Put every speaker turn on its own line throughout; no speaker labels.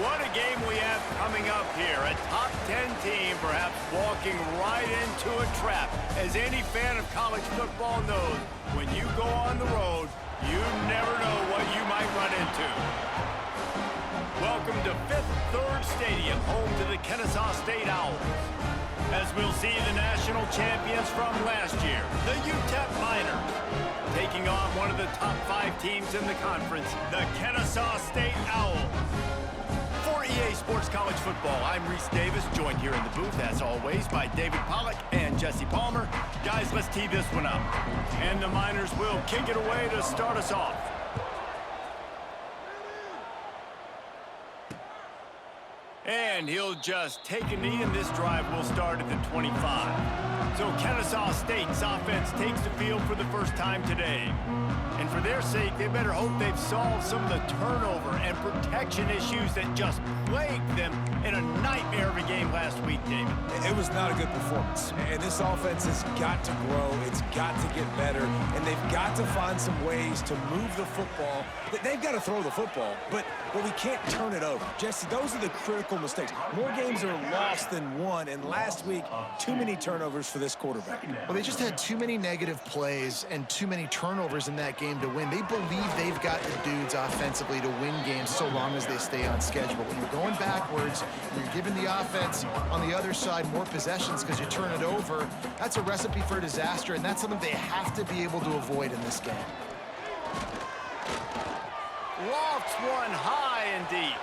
What a game we have coming up here. A top 10 team perhaps walking right into a trap. As any fan of college football knows, when you go on the road, you never know what you might run into. Welcome to Fifth Third Stadium, home to the Kennesaw State Owls. As we'll see the national champions from last year, the Utep Miners, taking on one of the top 5 teams in the conference, the Kennesaw State Owls. For EA Sports College Football, I'm Reese Davis, joined here in the booth, as always, by David Pollack and Jesse Palmer. Guys, let's tee this one up. And the Miners will kick it away to start us off. And he'll just take a knee, and this drive will start at the 25. So Kennesaw State's offense takes the field for the first time today. And for their sake, they better hope they've solved some of the turnover and protection issues that just plagued them in a nightmare of a game last week, David.
It was not a good performance. And this offense has got to grow. It's got to get better. And they've got to find some ways to move the football. They've got to throw the football, but we can't turn it over. Jesse, those are the critical mistakes. More games are lost than won, and last week, too many turnovers for this quarterback.
Well, they just had too many negative plays and too many turnovers in that game to win. They believe they've got the dudes offensively to win games so long as they stay on schedule. When you're going backwards, and you're giving the offense on the other side more possessions because you turn it over, that's a recipe for disaster, and that's something they have to be able to avoid in this game.
Lofts one high and deep.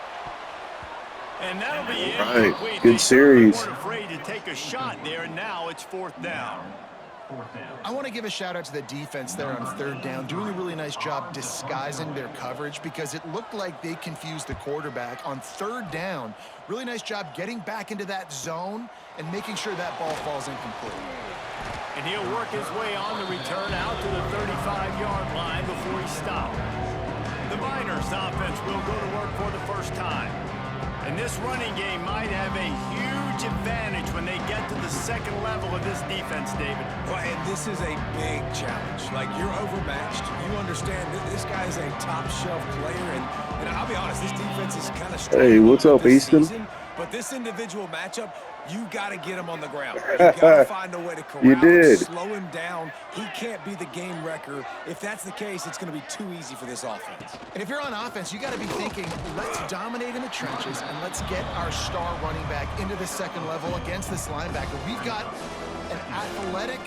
And that'll be it.
Right, good series.
Weren't afraid to take a shot there, and now it's fourth down.
I want to give a shout out to the defense there on third down, doing a really nice job disguising their coverage because it looked like they confused the quarterback on third down. Really nice job getting back into that zone and making sure that ball falls incomplete.
And he'll work his way on the return out to the 35-yard line before he stopped. The Miners offense will go to work for the first time. And this running game might have a huge advantage when they get to the second level of this defense, David.
Well, and this is a big challenge. Like, you're overmatched. You understand that this guy is a top-shelf player, and I'll be honest, this defense is kind of strong.
Hey, what's up, Easton?
But this individual matchup, you got to get him on the ground. You got to find a way to corral him, slow him down. He can't be the game wrecker. If that's the case, it's going to be too easy for this offense.
And if you're on offense, you got to be thinking, let's dominate in the trenches and let's get our star running back into the second level against this linebacker. We've got an athletic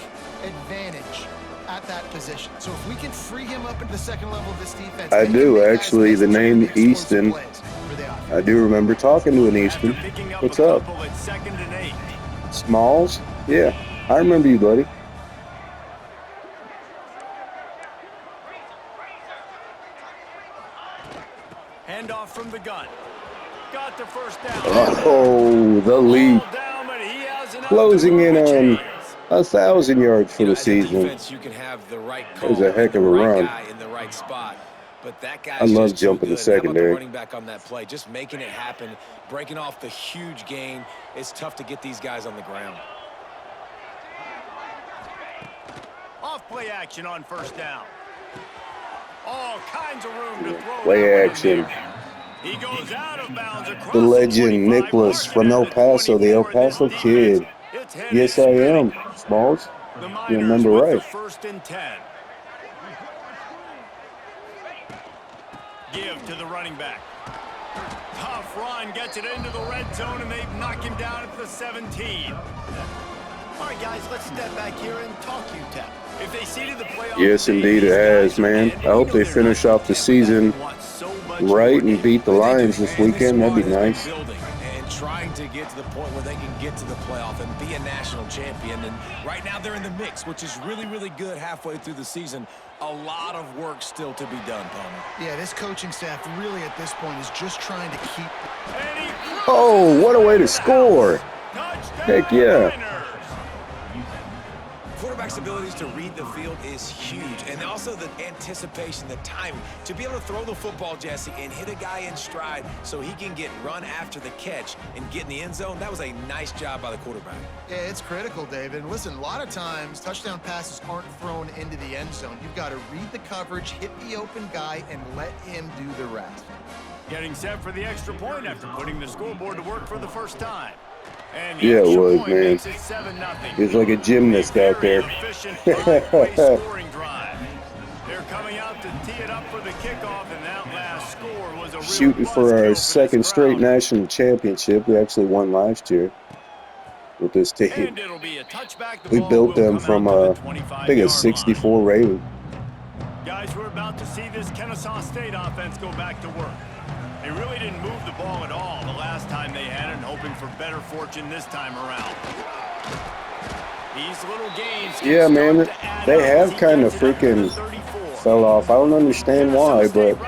advantage at that position. So if we can free him up into the second level of this defense.
I do, actually. The name Easton. I do remember talking to an Easton. What's up? Smalls? Yeah, I remember you, buddy.
Handoff from the gun. Got the first down.
Oh, the lead. Closing in on 1,000 yards for the season. That was a heck of a run.
But that guy,
I love jumping the secondary.
Running back on that play, just making it happen, breaking off the huge gain. It's tough to get these guys on the ground.
Off play action on first down. All kinds of room to throw.
Play action.
He goes out of bounds across
The legend, Niklos from El Paso, the El Paso kid. Yes, I am. Smalls, you remember right.
First and 10. Give to the running back. Tough run, gets it into the red zone, and they knock him down at the 17. All right, guys, let's step back here and talk Utep. If they seeded the playoff,
Yes, indeed it has, man. I hope they finish off the season right and beat the Lions this weekend. That'd be nice.
And trying to get to the point where they can get to the playoff and be a national champion. And right now they're in the mix, which is really, really good halfway through the season. A lot of work still to be done, Palmer.
Yeah, this coaching staff really at this point is just trying to keep.
Oh, what a way to score. Heck yeah.
Quarterback's abilities to read the field is huge, and also the anticipation, the timing, to be able to throw the football, Jesse, and hit a guy in stride so he can get run after the catch and get in the end zone. That was a nice job by the quarterback.
Yeah, it's critical, David. Listen, a lot of times touchdown passes aren't thrown into the end zone. You've got to read the coverage, hit the open guy, and let him do the rest.
Getting set for the extra point after putting the scoreboard to work for the first time. And the
Yeah, it
extra
was,
point
man.
makes it 7-0.
He's like a gymnast out
Very
there.
efficient five-way scoring drive. They're coming out to tee it up for the kickoff, and that last score was a real
Shooting for our second straight national championship. We actually won last year with this team.
And it'll be a touchback.
We built them from I think a 64 rating.
Guys, we're about to see this Kennesaw State offense go back to work. They really didn't move the ball at all the last time they had it, and hoping for better fortune this time around. These little games
yeah, man, they have kind of freaking fell off. I don't understand why, but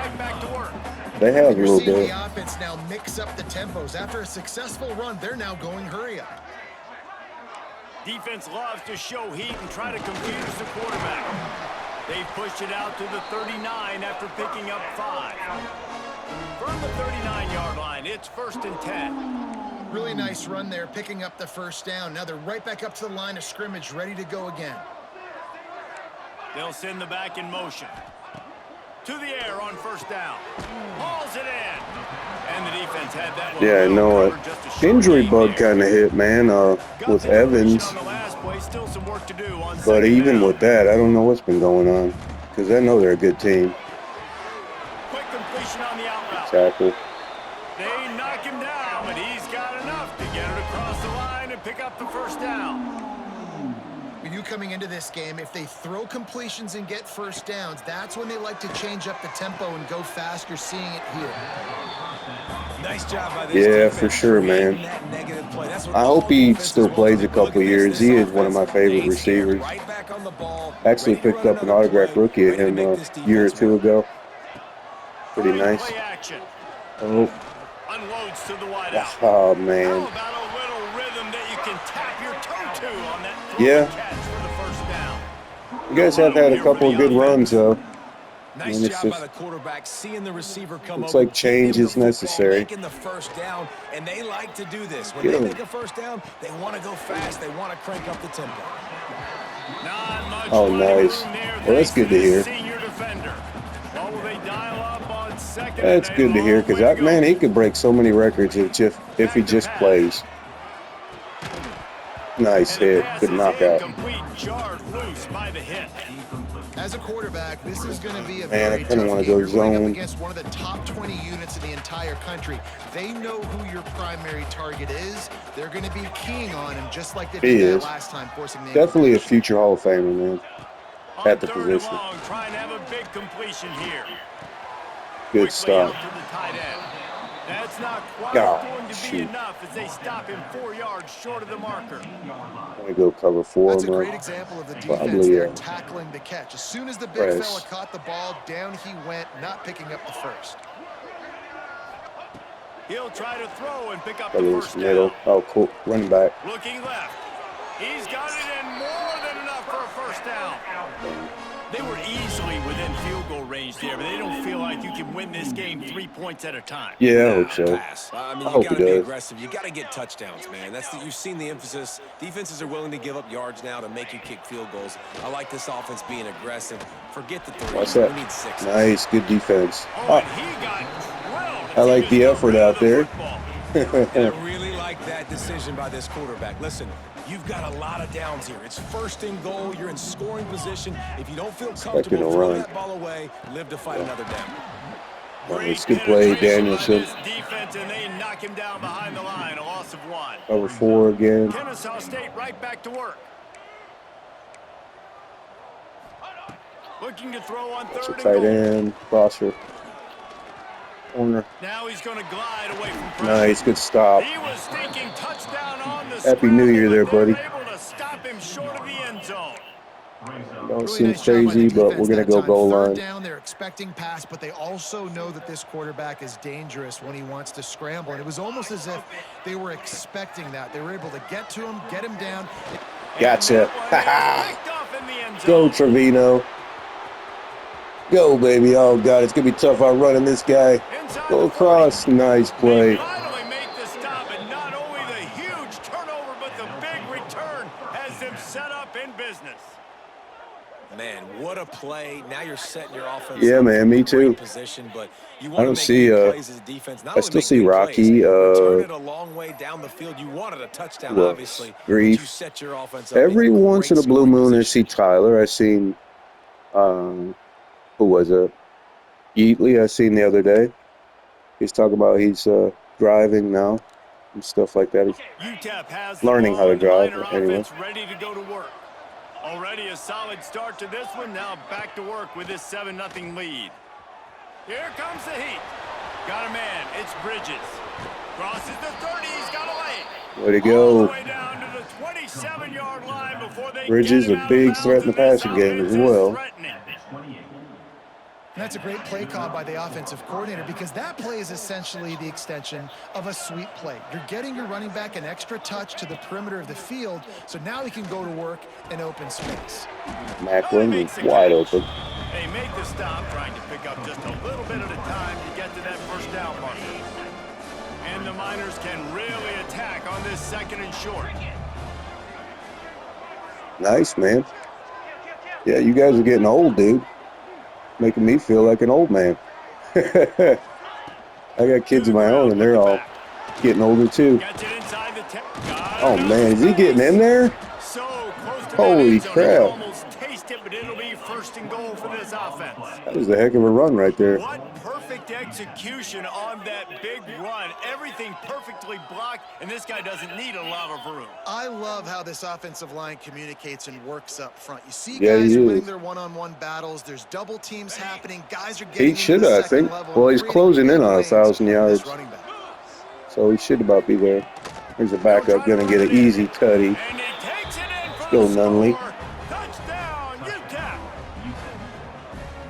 they have a little bit.
The offense now mix up the tempos. After a successful run, they're now going hurry up.
Defense loves to show heat and try to confuse the quarterback. They've pushed it out to the 39 after picking up 5. From the 39-yard line, it's 1st and 10.
Really nice run there, picking up the first down. Now they're right back up to the line of scrimmage, ready to go again.
They'll send the back in motion. To the air on 1st down. Hauls it in. And the defense had that one.
Yeah, I know it. Injury bug kind of hit, man, with Evans. But even with that, I don't know what's been going on. Because I know they're a good team.
Quick completion on the out route.
Tackle.
They knock him down, but he's got enough to get it across the line and pick up the 1st down.
When you coming into this game, if they throw completions and get 1st downs, that's when they like to change up the tempo and go fast. You're seeing it here.
Nice job by this
Yeah,
defense.
for sure, man. I hope he still plays a couple years. He is one of my favorite receivers. Actually picked up an autographed rookie of him a year or two ago. Pretty nice. Oh.
Unloads to the wide out.
Oh, man.
How about a little rhythm that you can tap your toe to on that
Yeah.
catch for the 1st down?
You guys have had a couple of good runs, though.
Nice
And
job by the quarterback, seeing the receiver come
looks
over,
like change is necessary.
making the 1st down, and they like to do this. When
Get
they
him.
make a 1st down, they want to go fast. They want to crank up the tempo.
Not much
Oh,
running
nice.
room there,
Well, that's
thanks
good
to
to
this
hear.
senior defender. What will they dial up on 2nd?
That's good to hear, because that man, he could break so many records if he just plays. Nice hit. Good knockout.
As a quarterback, this is going to be a
Man, I
very
kinda
tough
wanna
game.
go
You're going up
zone.
against one of the top 20 units in the entire country. They know who your primary target is. They're going to be keying on him, just like they
He
did that
is.
last time, forcing the
Definitely a
incompletion.
future Hall of Famer, man. At the position.
Trying to have a big completion here.
Good stop.
Quickly out to the tight end. That's not quite
Oh,
going to be
shoot.
enough as they stop him 4 yards short of the marker.
I'm going to go cover 4
That's a
on
great
that.
example of the defense
Probably,
there tackling the catch. As soon as the big
press.
fella caught the ball, down he went, not picking up the 1st.
He'll try to throw and pick up the
Cover
1st
middle.
down.
Oh, cool. Running back.
Looking left. He's got it in more than enough for a 1st down. They were easily within field goal range there, but they don't feel like you can win this game 3 points at a time.
Yeah, I hope so.
Pass. I mean,
I
you
hope
got
he
to be
does.
aggressive. You got to get touchdowns, man. You've seen the emphasis. Defenses are willing to give up yards now to make you kick field goals. I like this offense being aggressive. Forget the 3.
What's that?
We need 6.
Nice. Good defense.
Oh, and he got drilled as
I
he
like
was
the
got
effort
rid of
out
the
there.
football.
And I really like that decision by this quarterback. Listen, you've got a lot of downs here. It's 1st and goal. You're in scoring position. If you don't feel
Expecting
comfortable,
a
throw
run.
that ball away. Live to fight another down.
Nice. Good play, Danielson.
Defense, and they knock him down behind the line. A loss of 1.
Cover 4 again.
Kennesaw State right back to work. Looking to throw on
That's a
3rd and
tight
goal.
end. Crosser. Corner.
Now he's going to glide away from pressure.
Nice. Good stop.
He was thinking touchdown on the
Happy New Year there,
scramble,
buddy.
but they were able to stop him short of the end zone.
Don't
Really
seem
nice job by
crazy,
the
but
defense
we're going to
that
go
time.
goal
3rd
line.
down, they're expecting pass, but they also know that this quarterback is dangerous when he wants to scramble. And it was almost as if they were expecting that. They were able to get to him, get him down.
Gotcha.
Picked off in the end zone.
Go, Trevino. Go, baby. Oh, God. It's going to be tough outrunning this guy.
Inside
Go
the
across. Nice
They
play.
finally make the stop, and not only the huge turnover, but the big return has them set up in business.
Man, what a play. Now you're setting your offense
Yeah,
up
man,
for
me
a
too.
great position, but you
I
want to
don't
make
see,
good plays as a defense. Not
I
only
still
make
see
good plays,
Rocky,
but turn it a long way down the field. You wanted a touchdown,
who else?
obviously, but you
Grief.
set your offense up
Every
in
once in
great
a blue
scoring
moon, I
position.
see Tyler. I seen, who was it? Yeatley, I seen the other day. He's talking about he's driving now and stuff like that. He's
Utep has the
learning how
ball
to
and the
drive,
Miner
anyway.
offense ready to go to work. Already a solid start to this one. Now back to work with this 7-0 lead. Here comes the heat. Got a man. It's Bridges. Crosses the 30. He's got a lane.
Way to
All the
go.
way down to the 27-yard line before they
Bridges,
get him
a
out of
big threat
bounds,
in the
and this
passing game as
offense is
well.
threatening.
And that's a great play call by the offensive coordinator because that play is essentially the extension of a sweep play. You're getting your running back an extra touch to the perimeter of the field, so now he can go to work in open space.
Macklin is wide open.
They make the stop, trying to pick up just a little bit at a time to get to that first down marker. And the Miners can really attack on this 2nd and short.
Nice, man. Yeah, you guys are getting old, dude. Making me feel like an old man. I got kids of my own, and they're all getting older, too. Oh, man, is he getting in there?
So close to
Holy
that
crap.
almost taste it, but it'll be 1st and goal for this offense.
That was a heck of a run right there.
What perfect execution on that big run. Everything perfectly blocked, and this guy doesn't need a lot of room.
I love how this offensive line communicates and works up front. You see
Yeah,
guys
he
winning
is.
their one-on-one battles. There's double teams happening. Guys are getting
He should
into the
have, I
second
think.
level.
Well, he's closing in on 1,000 yards.
This running back.
So he should about be there. There's a backup, going to get an easy tutty.
And he takes it in for
Go
the
Nunley.
score. Touchdown, Utep.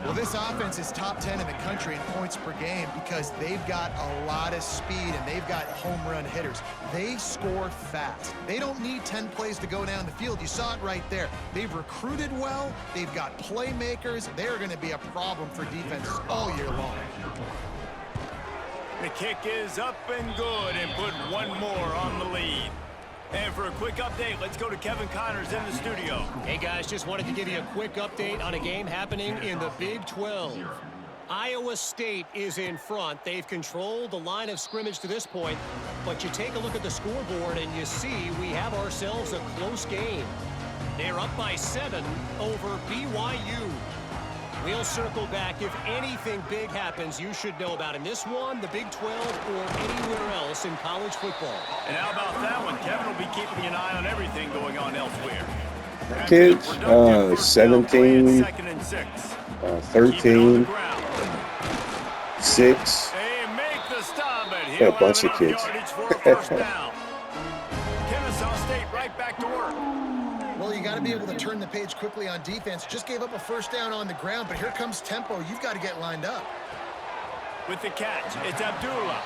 Well, this offense is top 10 in the country in points per game because they've got a lot of speed and they've got home run hitters. They score fast. They don't need 10 plays to go down the field. You saw it right there. They've recruited well. They've got playmakers. They're going to be a problem for defenses all year long.
The kick is up and good and put one more on the lead. And for a quick update, let's go to Kevin Connors in the studio.
Hey guys, just wanted to give you a quick update on a game happening in the Big 12. Iowa State is in front. They've controlled the line of scrimmage to this point, but you take a look at the scoreboard and you see we have ourselves a close game. They're up by 7 over BYU. We'll circle back. If anything big happens, you should know about in this one, the Big 12, or anywhere else in college football.
And how about that one? Kevin will be keeping an eye on everything going on elsewhere.
Kids, 17, 13, 6.
They make the stop, but
Got a bunch of kids.
Kennesaw State right back to work.
Well, you got to be able to turn the page quickly on defense. Just gave up a first down on the ground, but here comes tempo. You've got to get lined up.
With the catch, it's Abdullah.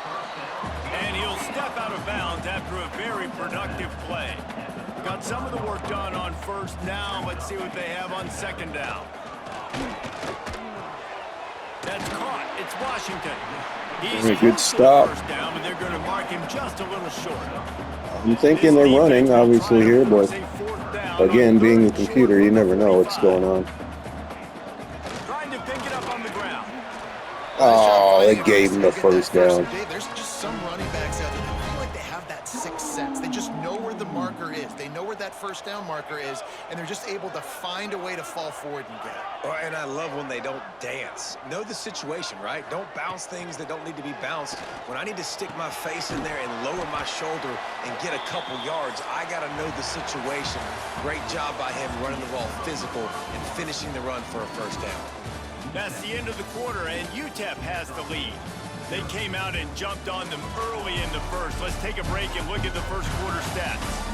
And he'll step out of bounds after a very productive play. Got some of the work done on first. Now let's see what they have on 2nd down. That's caught. It's Washington. He's
A good stop.
first down, but they're going to mark him just a little short.
I'm thinking they're running, obviously, here, but again, being a computer, you never know what's going on.
Trying to pick it up on the ground.
Oh, they gave him the first down.
There's just some running backs out there that feel like they have that sixth sense. They just know where the marker is. They know where that first down marker is, and they're just able to find a way to fall forward and get it.
And I love when they don't dance. Know the situation, right? Don't bounce things that don't need to be bounced. When I need to stick my face in there and lower my shoulder and get a couple yards, I got to know the situation. Great job by him running the ball physical and finishing the run for a first down.
That's the end of the quarter, and Utep has the lead. They came out and jumped on them early in the first. Let's take a break and look at the first quarter stats.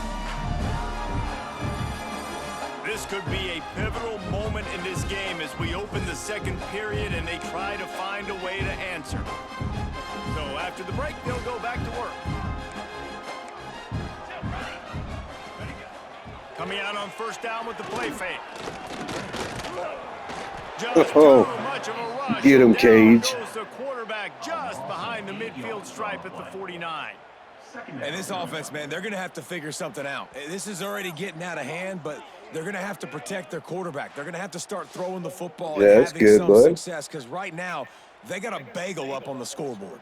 This could be a pivotal moment in this game as we open the second period and they try to find a way to answer. So after the break, they'll go back to work. Coming out on first down with the play fake. Just too much of a rush.
Get him,
Down
Cage.
goes the quarterback just behind the midfield stripe at the 49.
And this offense, man, they're going to have to figure something out. This is already getting out of hand, but they're going to have to protect their quarterback. They're going to have to start throwing the football and
that's
having
good,
some
bud.
success, because right now they got a bagel up on the scoreboard.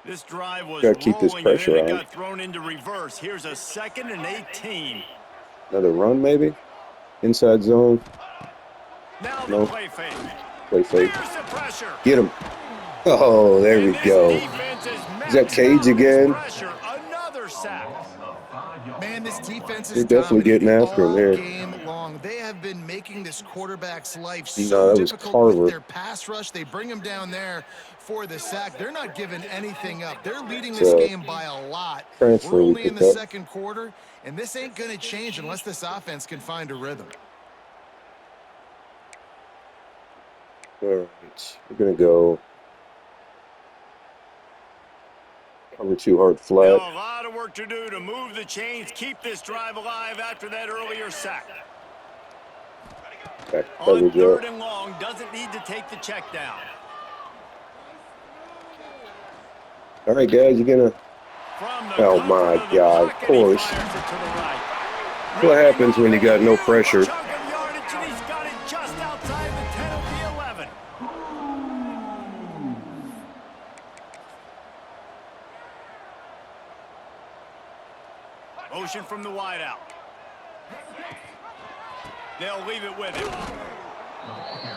This drive was
Gotta keep this
rolling, and
pressure
then it
on.
got thrown into reverse. Here's a 2nd and 18.
Another run, maybe? Inside zone.
Now the
No.
play fake.
Play fake.
Here's the pressure.
Get him. Oh, there we
And this
go.
defense is
Is that
maxed
Cage
out its
again?
pressure. Another sack.
Man, this defense is
They're definitely getting
dominating
after him
all
here.
game long. They have been making this quarterback's life
No,
so
that was
difficult
Carver.
with their pass rush. They bring him down there for the sack. They're not giving anything up. They're leading this game by a lot.
Transfer
We're
we
only in
picked
the
up.
second quarter, and this ain't going to change unless this offense can find a rhythm.
All right, we're gonna go cover 2 hard
Now,
flat.
a lot of work to do to move the chains, keep this drive alive after that earlier sack.
Back
On
coverage
3rd
up.
and long, doesn't need to take the check down.
All right, guys, you're gonna.
From the
Oh
comfort
my
of the
God! Of
pocket, he
course.
fires it to the right.
That's what happens when you got no pressure.
Chunk of yardage, and he's got it just outside the 10 of the 11. Motion from the wideout. They'll leave it with him.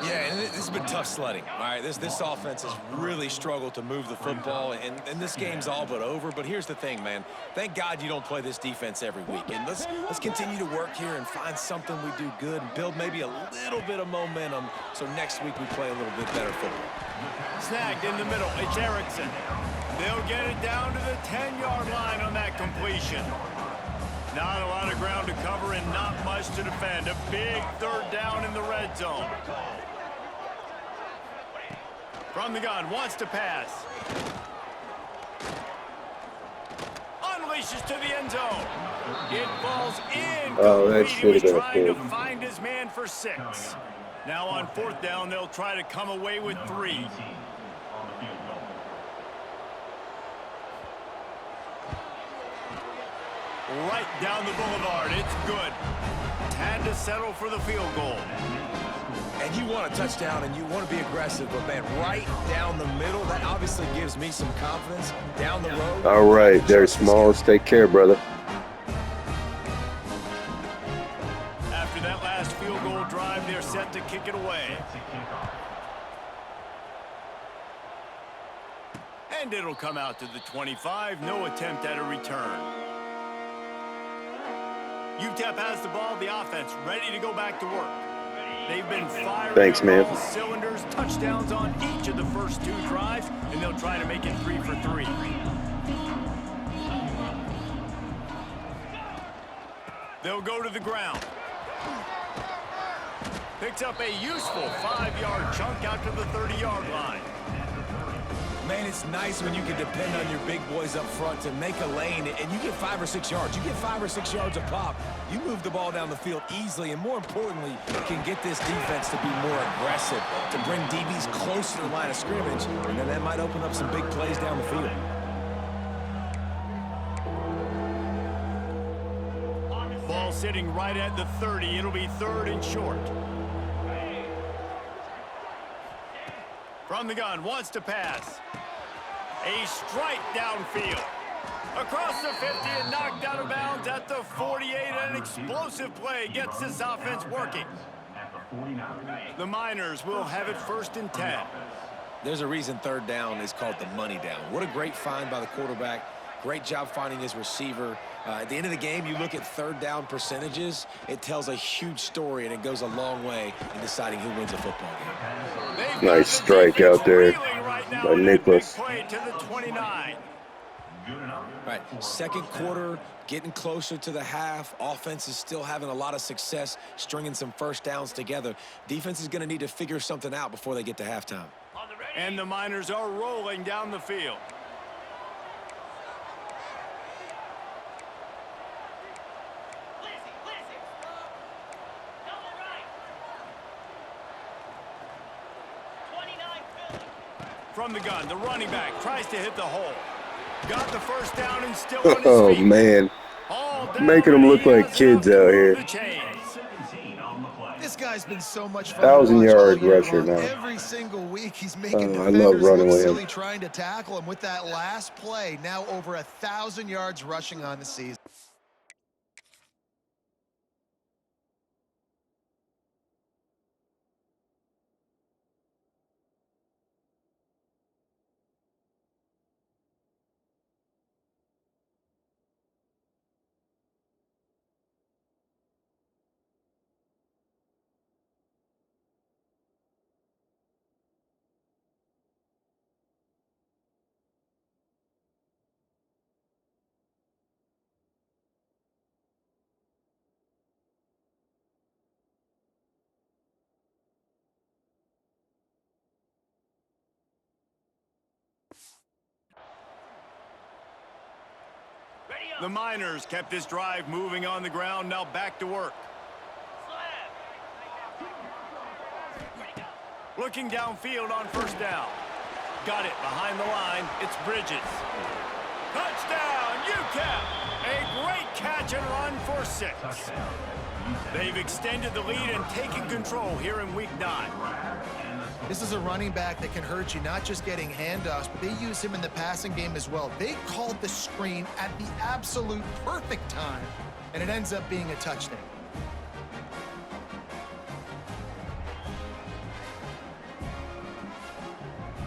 Yeah, and this has been tough sledding. All right, this offense has really struggled to move the football, and this game's all but over. But here's the thing, man. Thank God you don't play this defense every week. And let's continue to work here and find something we do good and build maybe a little bit of momentum so next week we play a little bit better football.
Snagged in the middle. It's Erickson. They'll get it down to the 10-yard line on that completion. Not a lot of ground to cover and not much to defend. A big 3rd down in the red zone. From the gun, wants to pass. Unleashes to the end zone. It falls in.
Oh, that
He
should
was
have been a
trying to
pick.
find his man for 6. Now on 4th down, they'll try to come away with 3. Right down the boulevard. It's good. Had to settle for the field goal.
And you want a touchdown and you want to be aggressive, but, man, right down the middle, that obviously gives me some confidence down the road.
All right, there's Smalls. Take care, brother.
After that last field goal drive, they're set to kick it away. And it'll come out to the 25. No attempt at a return. Utep has the ball, the offense ready to go back to work. They've been firing
Thanks, man.
all cylinders, touchdowns on each of the first 2 drives, and they'll try to make it 3 for 3. They'll go to the ground. Picks up a useful 5-yard chunk out to the 30-yard line.
Man, it's nice when you can depend on your big boys up front to make a lane, and you get 5 or 6 yards. You get 5 or 6 yards a pop. You move the ball down the field easily, and more importantly, can get this defense to be more aggressive, to bring DBs closer to the line of scrimmage, and then that might open up some big plays down the field.
Ball sitting right at the 30. It'll be 3rd and short. From the gun, wants to pass. A strike downfield. Across the 50 and knocked out of bounds at the 48. An explosive play gets this offense working. The Miners will have it 1st and 10.
There's a reason 3rd down is called the money down. What a great find by the quarterback. Great job finding his receiver. At the end of the game, you look at 3rd down percentages. It tells a huge story, and it goes a long way in deciding who wins a football game.
Nice strike out there by Niklos.
To the 29.
Right, 2nd quarter, getting closer to the half. Offense is still having a lot of success stringing some 1st downs together. Defense is going to need to figure something out before they get to halftime.
And the Miners are rolling down the field. From the gun, the running back tries to hit the hole. Got the first down and still on his
Oh,
feet.
man.
All down,
Making them look
he
like
has
kids
enough to
out
move
here.
the chains.
This guy's been so much fun
1,000-yard
to watch all year
rusher
long.
now.
Every single week he's making
I love
defenders
running
look
with him.
silly trying to tackle him. With that last play, now over 1,000 yards rushing on the season.
The Miners kept this drive moving on the ground, now back to work. Looking downfield on first down. Got it behind the line. It's Bridges. Touchdown, Utep! A great catch and run for 6. They've extended the lead and taken control here in week 9.
This is a running back that can hurt you, not just getting handoffs, but they use him in the passing game as well. They called the screen at the absolute perfect time, and it ends up being a touchdown.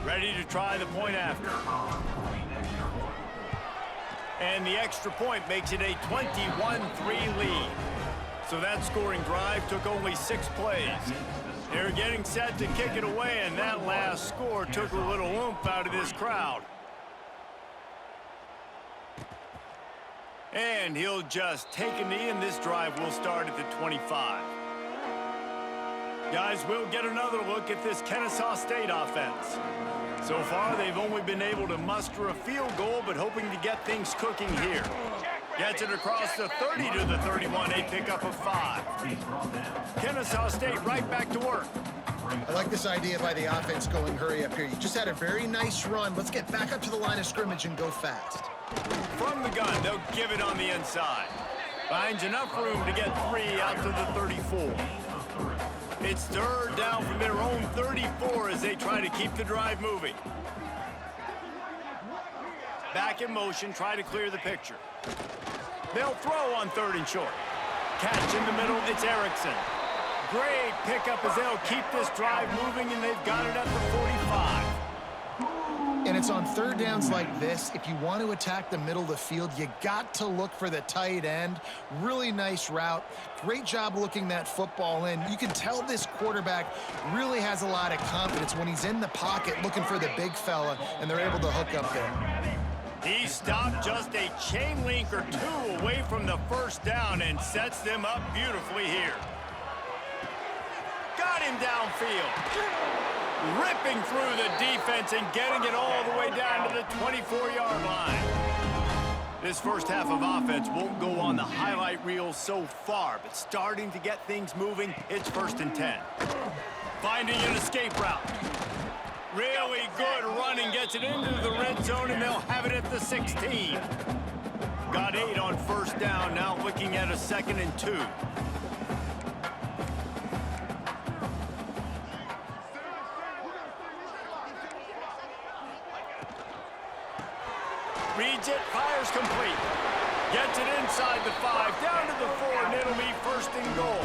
Ready to try the point after. And the extra point makes it a 21-3 lead. So that scoring drive took only 6 plays. They're getting set to kick it away, and that last score took a little oomph out of this crowd. And he'll just take a knee, and this drive will start at the 25. Guys, we'll get another look at this Kennesaw State offense. So far, they've only been able to muster a field goal, but hoping to get things cooking here. Gets it across the 30 to the 31, a pickup of 5. Kennesaw State right back to work.
I like this idea by the offense going hurry up here. You just had a very nice run. Let's get back up to the line of scrimmage and go fast.
From the gun, they'll give it on the inside. Finds enough room to get 3 out to the 34. It's third down from their own 34 as they try to keep the drive moving. Back in motion, try to clear the picture. They'll throw on 3rd and short. Catch in the middle, it's Erickson. Great pickup as they'll keep this drive moving, and they've got it at the 45.
And it's on 3rd downs like this. If you want to attack the middle of the field, you got to look for the tight end. Really nice route. Great job looking that football in. You can tell this quarterback really has a lot of confidence when he's in the pocket looking for the big fella, and they're able to hook up there.
He stopped just a chain link or 2 away from the first down and sets them up beautifully here. Got him downfield. Ripping through the defense and getting it all the way down to the 24-yard line. This first half of offense won't go on the highlight reel so far, but starting to get things moving, it's 1st and 10. Finding an escape route. Really good running, gets it into the red zone, and they'll have it at the 16. Got 8 on first down, now looking at a 2nd and 2. Reads it, fires complete. Gets it inside the 5, down to the 4, and it'll be 1st and goal.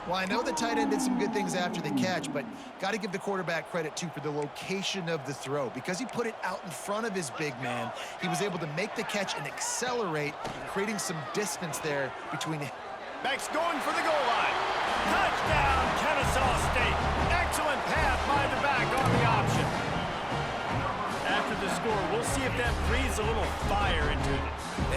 Well, I know the tight end did some good things after the catch, but got to give the quarterback credit, too, for the location of the throw. Because he put it out in front of his big man, he was able to make the catch and accelerate, creating some distance there between him.
Beck's going for the goal line. Touchdown, Kennesaw State. Excellent pass by the back on the option. After the score, we'll see if that breathes a little fire into it.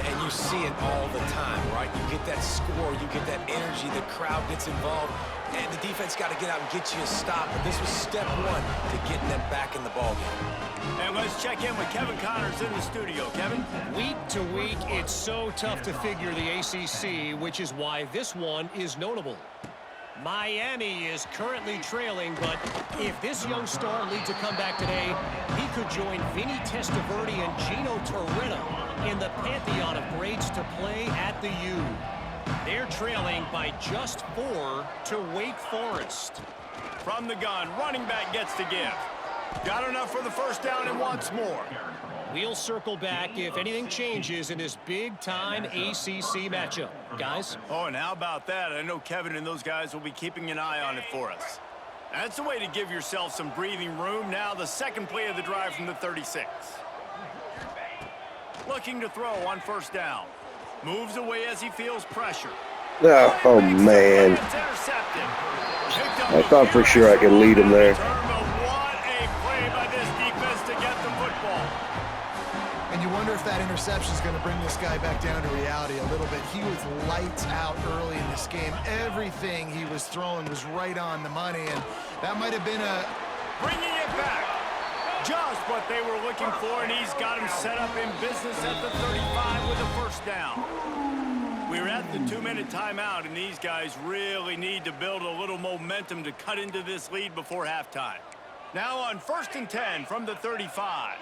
And you see it all the time, right? You get that score, you get that energy, the crowd gets involved, and the defense got to get out and get you a stop. But this was step 1 to getting them back in the ballgame.
And let's check in with Kevin Connors in the studio. Kevin?
Week to week, it's so tough to figure the ACC, which is why this one is notable. Miami is currently trailing, but if this young star leads a comeback today, he could join Vinny Testaverde and Gino Torino in the pantheon of greats to play at the U. They're trailing by just 4 to Wake Forest.
From the gun, running back gets to give. Got enough for the first down and wants more.
We'll circle back if anything changes in this big-time ACC matchup. Guys?
Oh, and how about that? I know Kevin and those guys will be keeping an eye on it for us. That's the way to give yourself some breathing room. Now the second play of the drive from the 36. Looking to throw on first down. Moves away as he feels pressure.
Oh man. I thought for sure I could lead him there.
What a play by this defense to get the football.
And you wonder if that interception is going to bring this guy back down to reality a little bit. He was lights out early in this game. Everything he was throwing was right on the money, and that might have been
bringing it back. Just what they were looking for, and he's got him set up in business at the 35 with a first down. We're at the 2-minute timeout, and these guys really need to build a little momentum to cut into this lead before halftime. Now on 1st and 10 from the 35.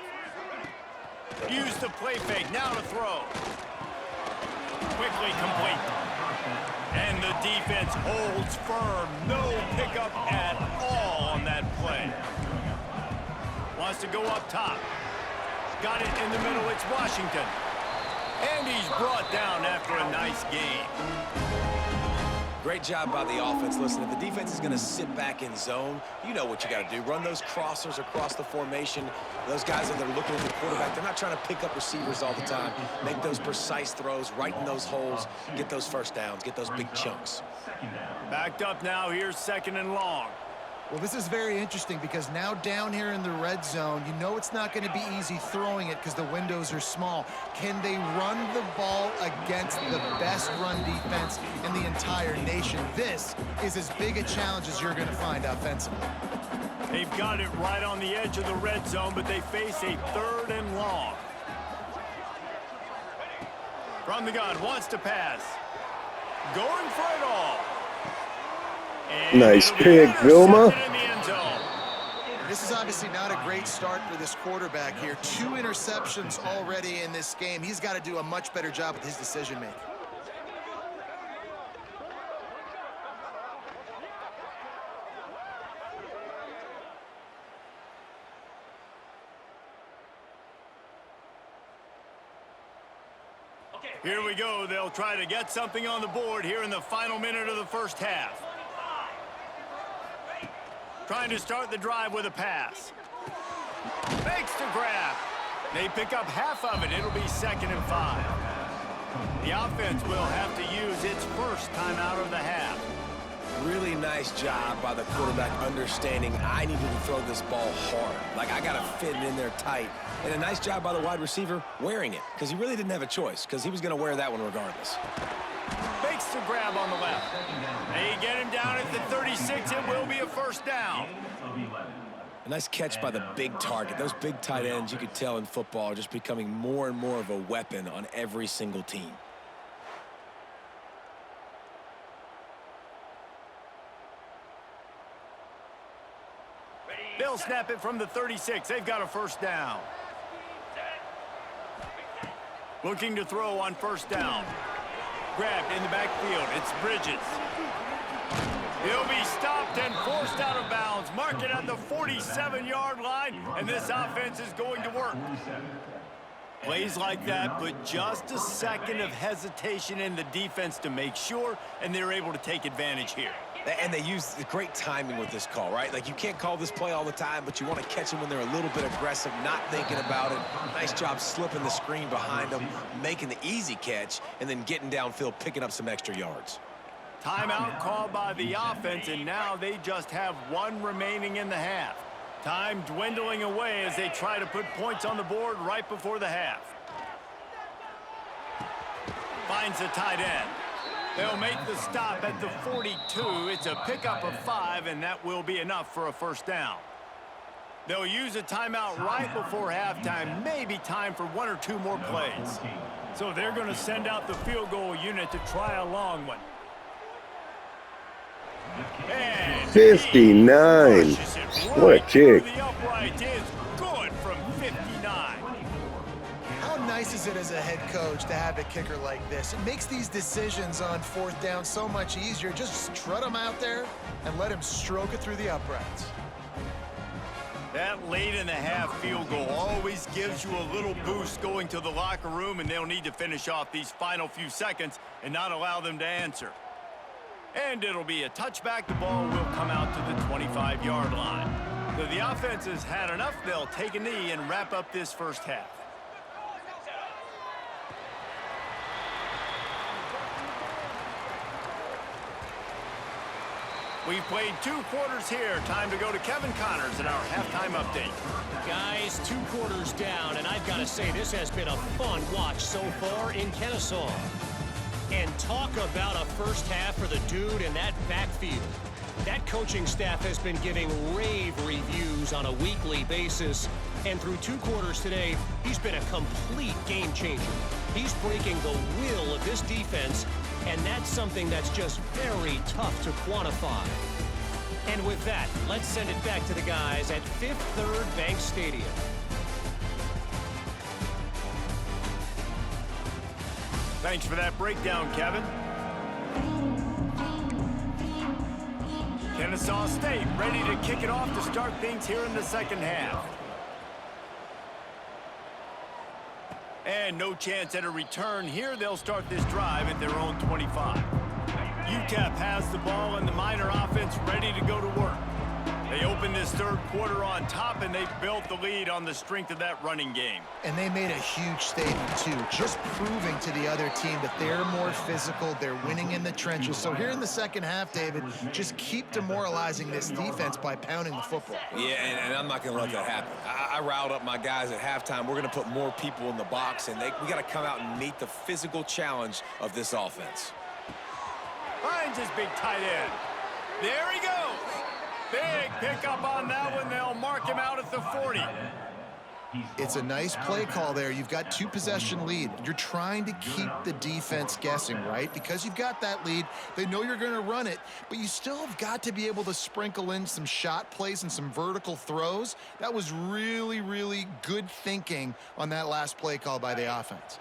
Use the play fake, now to throw. Quickly complete. And the defense holds firm. No pickup at all on that play. Wants to go up top. Got it in the middle, it's Washington. And he's brought down after a nice game.
Great job by the offense. Listen, if the defense is going to sit back in zone, you know what you got to do. Run those crossers across the formation. Those guys that are looking at the quarterback, they're not trying to pick up receivers all the time. Make those precise throws, right in those holes, get those first downs, get those big chunks.
Backed up now, here's 2nd and long.
well, this is very interesting because now down here in the red zone, you know it's not going to be easy throwing it because the windows are small. Can they run the ball against the best run defense in the entire nation? This is as big a challenge as you're going to find offensively.
They've got it right on the edge of the red zone, but they face a 3rd and long. From the gun, wants to pass. Going for it all. And
nice pick, Vilma.
This is obviously not a great start for this quarterback here. 2 interceptions already in this game. He's got to do a much better job with his decision-making.
Here we go. They'll try to get something on the board here in the final minute of the first half. Trying to start the drive with a pass. Makes the grab. They pick up half of it. It'll be 2nd and 5. The offense will have to use its first timeout of the half.
Really nice job by the quarterback understanding I needed to throw this ball hard. Like, I got to fit it in there tight. And a nice job by the wide receiver wearing it because he really didn't have a choice because he was going to wear that one regardless.
Makes the grab on the left. They get him down at the 36. It will be a first down.
A nice catch by the big target. Those big tight ends, you could tell in football, are just becoming more and more of a weapon on every single team.
They'll snap it from the 36. They've got a first down. Looking to throw on first down. Grabbed in the backfield. It's Bridges. He'll be stopped and forced out of bounds. Mark it at the 47-yard line, and this offense is going to work. Plays like that put just a second of hesitation in the defense to make sure, and they're able to take advantage here.
And they use the great timing with this call, right? Like, you can't call this play all the time, but you want to catch them when they're a little bit aggressive, not thinking about it. Nice job slipping the screen behind them, making the easy catch, and then getting downfield, picking up some extra yards.
Timeout called by the offense, and now they just have 1 remaining in the half. Time dwindling away as they try to put points on the board right before the half. Finds the tight end. They'll make the stop at the 42. It's a pickup of 5, and that will be enough for a first down. They'll use a timeout right before halftime, maybe time for 1 or 2 more plays. So they're going to send out the field goal unit to try a long one. And
59. What a kick.
The upright is good from
nice is it as a head coach to have a kicker like this? It makes these decisions on 4th down so much easier. Just strut him out there and let him stroke it through the uprights.
That late-in-the-half field goal always gives you a little boost going to the locker room, and they'll need to finish off these final few seconds and not allow them to answer. And it'll be a touchback. The ball will come out to the 25-yard line. So the offense has had enough. They'll take a knee and wrap up this first half. We've played 2 quarters here. Time to go to Kevin Connors in our halftime update.
Guys, 2 quarters down, and I've got to say this has been a fun watch so far in Kennesaw. And talk about a first half for the dude in that backfield. That coaching staff has been giving rave reviews on a weekly basis. And through 2 quarters today, he's been a complete game changer. He's breaking the will of this defense, and that's something that's just very tough to quantify. And with that, let's send it back to the guys at Fifth Third Bank Stadium.
Thanks for that breakdown, Kevin. Kennesaw State ready to kick it off to start things here in the second half. And no chance at a return here. They'll start this drive at their own 25. Utep has the ball and the Miner offense ready to go to work. They open this 3rd quarter on top, and they've built the lead on the strength of that running game.
And they made a huge statement, too, just proving to the other team that they're more physical, they're winning in the trenches. So here in the second half, David, just keep demoralizing this defense by pounding the football.
Yeah, and I'm not going to let that happen. I riled up my guys at halftime. We're going to put more people in the box, and we got to come out and meet the physical challenge of this offense.
Finds his big tight end. There he goes. Big pickup on that one. They'll mark him out at the 40.
It's a nice play call there. You've got 2-possession lead. You're trying to keep the defense guessing, right? Because you've got that lead, they know you're going to run it, but you still have got to be able to sprinkle in some shot plays and some vertical throws. That was really, really good thinking on that last play call by the offense.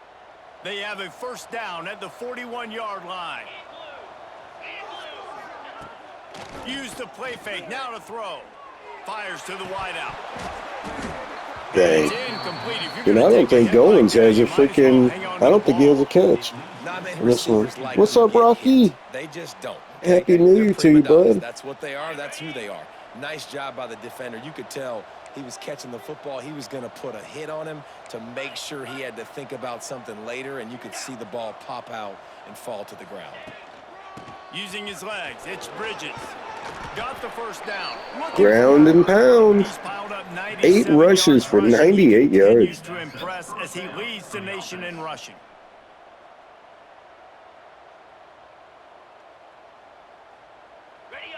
They have a first down at the 41-yard line. Use the play fake, now to throw. Fires to the wideout.
Dang.
It's incomplete.
You know, I don't think Goins has a freaking, I don't think he has a catch. This one. What's up, Rocky?
They just don't.
Happy New Year to you, bud.
That's what they are. That's who they are. Nice job by the defender. You could tell he was catching the football. He was going to put a hit on him to make sure he had to think about something later, and you could see the ball pop out and fall to the ground.
Using his legs, it's Bridges. Got the first down.
Ground and pound.
He's piled up
8 rushes for 98 yards.
Continues to impress as he leads the nation in rushing.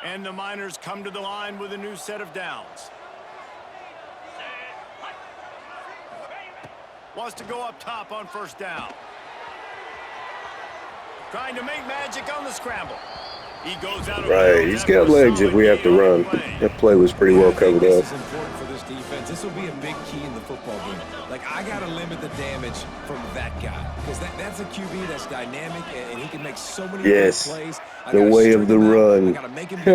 And the Miners come to the line with a new set of downs. Wants to go up top on first down. Trying to make magic on the scramble. He goes out.
Right, he's got legs if we have to run. That play was pretty well covered up.
This is important for this defense. This will be a big key in the football game. Like, I got to limit the damage from that guy. Because that's a QB that's dynamic, and he can make so many plays.
The way of the run.
I got to make him the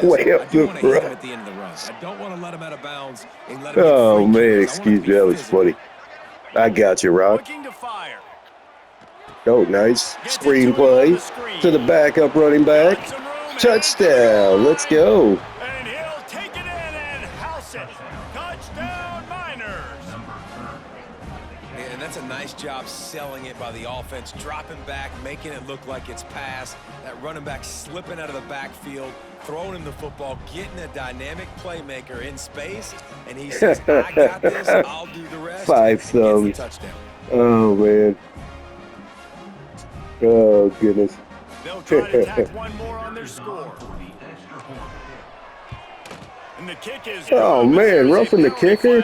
way of the run.
At the end of the run. I don't want to let him out of bounds. And let him
Oh, man, excuse me. That was funny. I got you, Rock.
Looking to fire.
Oh, nice. Screen play to the backup running back. Touchdown. Let's go.
And he'll take it in and house it. Touchdown, Miners.
And that's a nice job selling it by the offense, dropping back, making it look like it's passed. That running back slipping out of the backfield, throwing him the football, getting a dynamic playmaker in space, and he says, I got this, I'll do the rest.
5 thumbs.
Touchdown.
Oh, man. Oh, goodness.
They'll try to tack one more on their score. And the kick is
Oh, man, roughing the kicker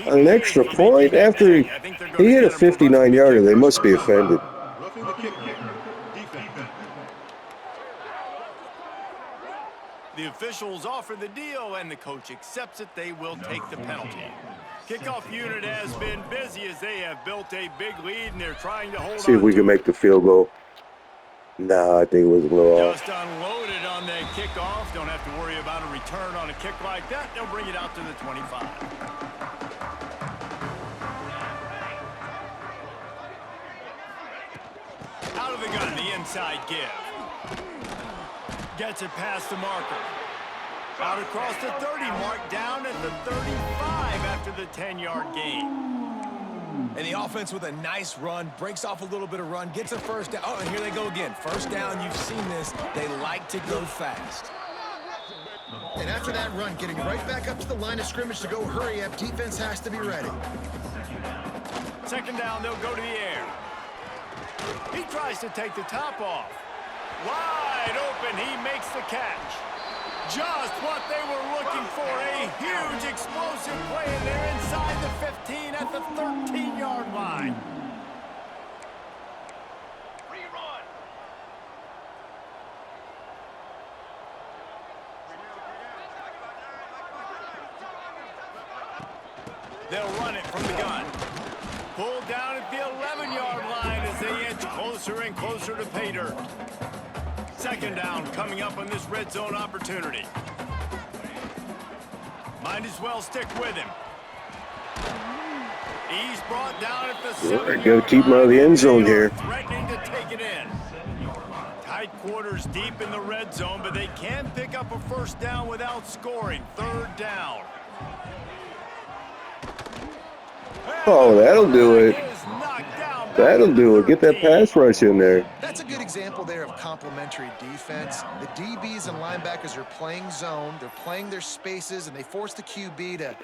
on an extra point after he hit a 59-yarder. They must be offended.
Roughing the kicker. Defense.
The officials offer the deal, and the coach accepts it. They will take the penalty. Kickoff unit has been busy as they have built a big lead, and they're trying to hold on.
See if we can make the field goal. Nah, I think it was a little off.
Just unloaded on that kickoff. Don't have to worry about a return on a kick like that. They'll bring it out to the 25. Out of the gun, the inside give. Gets it past the marker. Out across the 30 mark, down at the 35 after the 10-yard gain.
And the offense with a nice run, breaks off a little bit of run, gets a first down. Oh, and here they go again. First down, you've seen this. They like to go fast.
And after that run, getting right back up to the line of scrimmage to go hurry up, defense has to be ready.
Second down, they'll go to the air. He tries to take the top off. Wide open, he makes the catch. Just what they were looking for, a huge explosive play, and they're inside the 15 at the 13-yard line. Rerun. They'll run it from the gun. Pulled down at the 11-yard line as they inch closer and closer to pay dirt. Second down coming up on this red zone opportunity. Might as well stick with him. He's brought down at the 7-yard
got to keep him out of the end zone here.
Threatening to take it in. Tight quarters deep in the red zone, but they can pick up a first down without scoring. Third down.
Oh, that'll do it. That'll do it. Get that pass rush in there.
That's a good example there of complementary defense. The DBs and linebackers are playing zone. They're playing their spaces, and they force the QB to have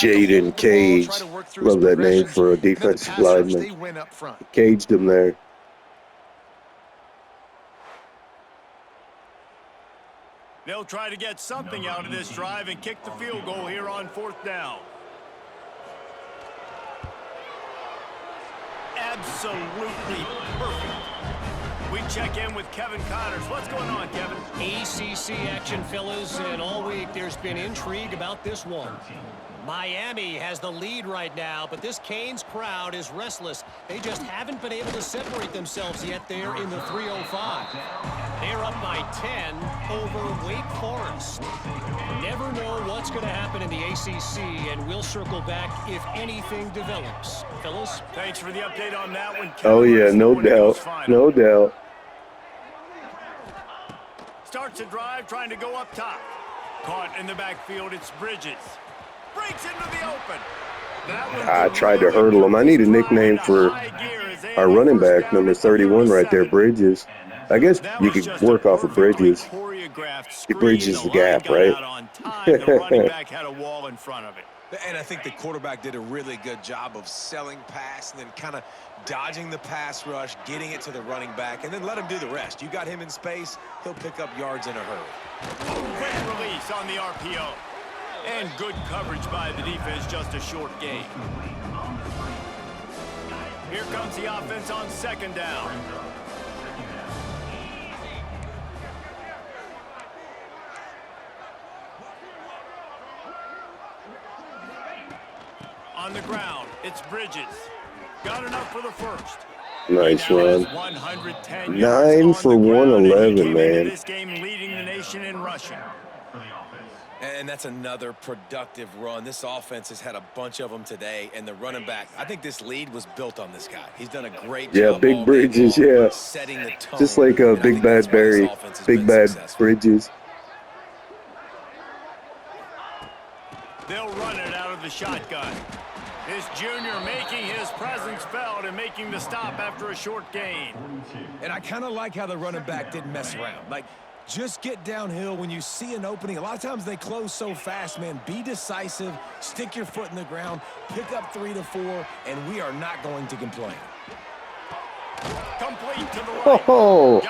Jaden Cage. Love that name for a defensive lineman.
They win up front.
Caged him there.
They'll try to get something out of this drive and kick the field goal here on fourth down. Absolutely perfect. We check in with Kevin Connors. What's going on, Kevin?
ACC action, fellas, and all week there's been intrigue about this one. Miami has the lead right now, but this Canes crowd is restless. They just haven't been able to separate themselves yet there in the 305. They're up by 10 over Wake Forest. Never know what's going to happen in the ACC, and we'll circle back if anything develops. Fellas?
Thanks for the update on that one, Kevin.
Oh, yeah, no doubt. No doubt.
Starts a drive trying to go up top. Caught in the backfield, it's Bridges. Breaks into the open.
I tried to hurdle him. I need a nickname for our running back, number 31 right there, Bridges. I guess you could work off of Bridges. He bridges the gap, right?
The running back had a wall in front of it.
And I think the quarterback did a really good job of selling pass and then kind of dodging the pass rush, getting it to the running back, and then let him do the rest. You got him in space, he'll pick up yards in a hurry.
Quick release on the RPO. And good coverage by the defense, just a short gain. Here comes the offense on second down. On the ground, it's Bridges. Got enough for the first.
Nice run.
110
9 for 111, man.
This game leading the nation in rushing.
And that's another productive run. This offense has had a bunch of them today, and the running back, I think this lead was built on this guy. He's done a great job.
Yeah, Big Bridges, yeah.
Setting the tone.
Just like a Big Bad Barry, Big Bad Bridges.
They'll run it out of the shotgun. This junior making his presence felt and making the stop after a short gain.
And I kind of like how the running back didn't mess around. Like, just get downhill when you see an opening. A lot of times they close so fast, man. Be decisive, stick your foot in the ground, pick up 3 to 4, and we are not going to complain.
Complete to the right.
Oh,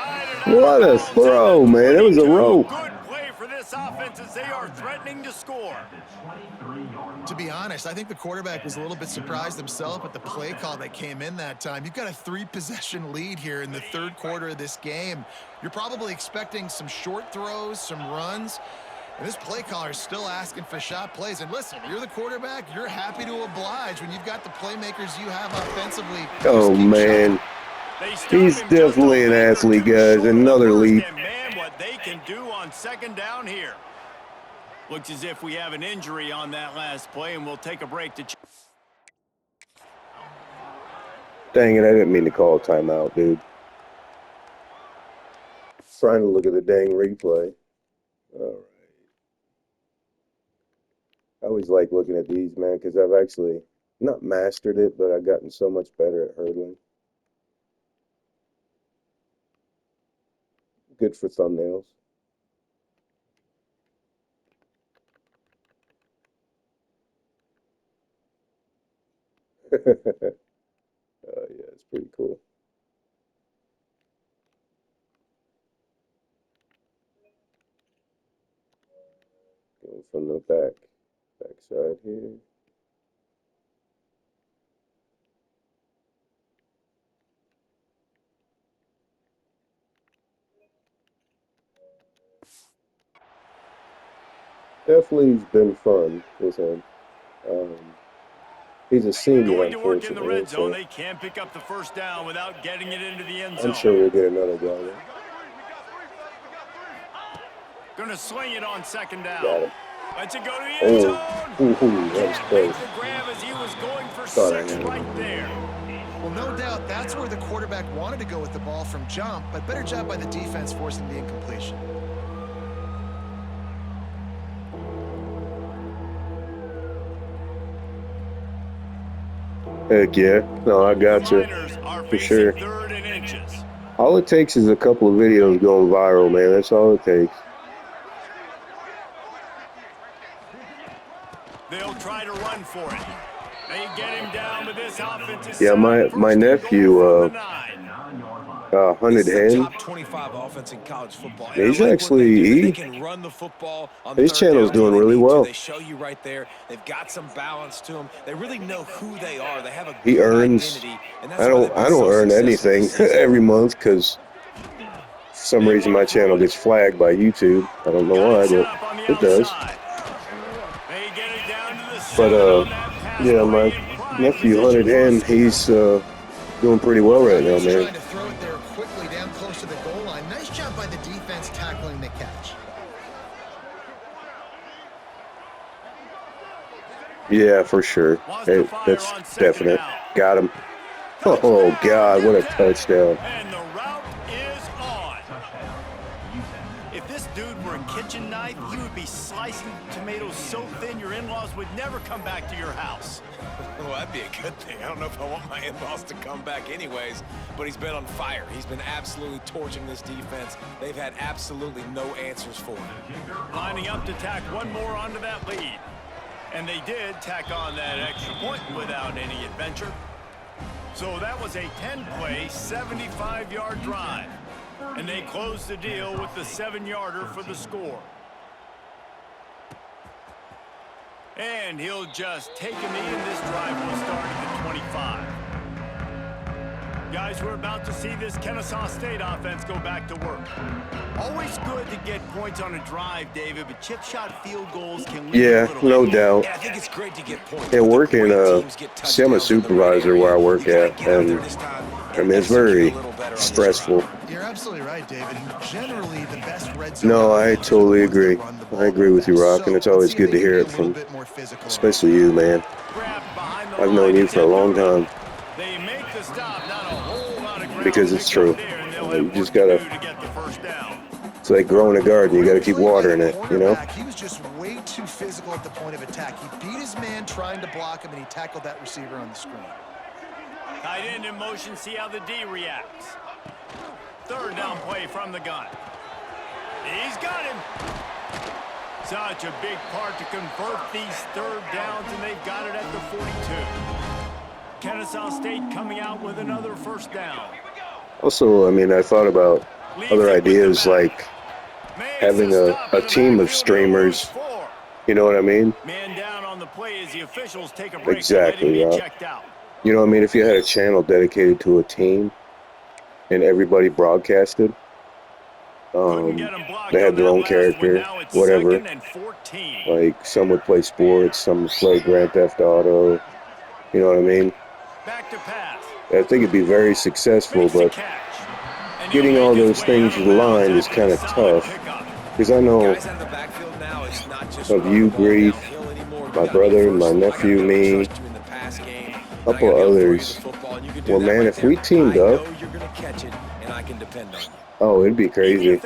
what a throw, man. It was a rope.
Good play for this offense as they are threatening to score.
To be honest, I think the quarterback was a little bit surprised himself at the play call that came in that time. You've got a 3-possession lead here in the third quarter of this game. You're probably expecting some short throws, some runs. And this play caller is still asking for shot plays. And listen, you're the quarterback. You're happy to oblige when you've got the playmakers you have offensively.
Oh, man. He's definitely an athlete, guys. Another leap.
Man, what they can do on second down here. Looks as if we have an injury on that last play, and we'll take a break to...
Dang it, I didn't mean to call a timeout, dude. Trying to look at the dang replay. All right. I always like looking at these, man, because I've actually not mastered it, but I've gotten so much better at hurdling. Good for thumbnails. Yeah, it's pretty cool. Going from the backside here. Definitely has been fun with him. He's a senior,
Going to work in the red zone.
so
They can't pick up the first down without getting it into the end zone.
I'm sure we'll get another guy there.
Going to sling it on second down.
Got him.
Let's it go to the end zone.
That was close.
The grab as he was going for
Thought I
6
had it.
right there.
Well, no doubt that's where the quarterback wanted to go with the ball from jump, but better job by the defense forcing the incompletion.
Heck yeah. No, I got you.
Niners are
For
facing
sure.
3rd and inches.
All it takes is a couple of videos going viral, man. That's all it takes.
They'll try to run for it. They get him down, but this offense is
Yeah, my nephew, Hunted Hen.
Top 25 offense in college football.
He's actually
they can run the football on
his
third
channel's
down
doing
when they
really
need to.
well.
They show you right there. They've got some balance to them. They really know who they are. They have a
He
good
earns.
identity, and that's
I
why
don't
they've been so
earn
successful
anything
this season.
every month because for some reason my channel gets flagged by YouTube. I don't know why, but it does.
They get it down to the
But
on that pass
yeah,
play
my
in prime
nephew
position
Hunted
for
Hen, he's doing pretty well right now,
He's
man.
trying to throw it there quickly down close to the goal line. Nice job by the defense tackling the catch.
Yeah, for sure. That's definite. Got him. Oh, God, what a touchdown.
And the route is on. If this dude were a kitchen knife, he would be slicing tomatoes so thin your in-laws would never come back to your house.
Well, that'd be a good thing. I don't know if I want my in-laws to come back anyways, but he's been on fire. He's been absolutely torching this defense. They've had absolutely no answers for him.
Lining up to tack one more onto that lead. And they did tack on that extra point without any adventure. So that was a 10-play, 75-yard drive. And they closed the deal with the 7-yarder for the score. And he'll just take a knee, and this drive will start at the 25. Guys, we're about to see this Kennesaw State offense go back to work. Always good to get points on a drive, David, but chip shot field goals can lead
Yeah,
a little
no
bit.
doubt.
Yeah, I think it's great to get points.
Yeah,
but the
working,
great teams get
see, I'm a
touchdowns in the red
supervisor
area.
where I work
We gotta
at,
get out there
and
this time
I mean, it's
execute
very
a little better on this
stressful.
drive.
You're absolutely right, David. Generally, the best red zone
No, I
offenses are
totally
the ones that
agree.
run the ball
I agree with you,
the
Rock,
best.
and it's
So,
always
let's see
good
if
to
they
hear
can
it
be a little
from,
bit more physical.
especially you, man.
Grabbed behind the
I've
line
known
to
you for a
take the
long
route.
time
They make the stop, not a whole lot of ground
because it's
to pick
true.
up there, and they'll
You
have
just
work to
gotta,
do to get the first down.
it's like growing a garden. You gotta keep
Great play by
watering
the
it, you know?
cornerback. He was just way too physical at the point of attack. He beat his man trying to block him, and he tackled that receiver on the screen.
Tight end in motion, see how the D reacts. 3rd down play from the gun. He's got him. Such a big part to convert these 3rd downs, and they've got it at the 42. Kennesaw State coming out with another 1st down.
Also, I mean, I thought about other ideas like having a team of streamers, you know what I mean?
Man down on the play as the officials take a break.
Exactly,
Letting me
yeah.
checked out.
You know what I mean? If you had a channel dedicated to a team and everybody broadcasted, They had their own character, whatever. Like, some would play sports, some would play Grand Theft Auto. You know what I mean? I think it'd be very successful, but getting all those things aligned is kind of tough. Because I know of you, Grief, my brother, my nephew, me, a couple of others. Well, man, if we teamed up, oh, it'd be crazy.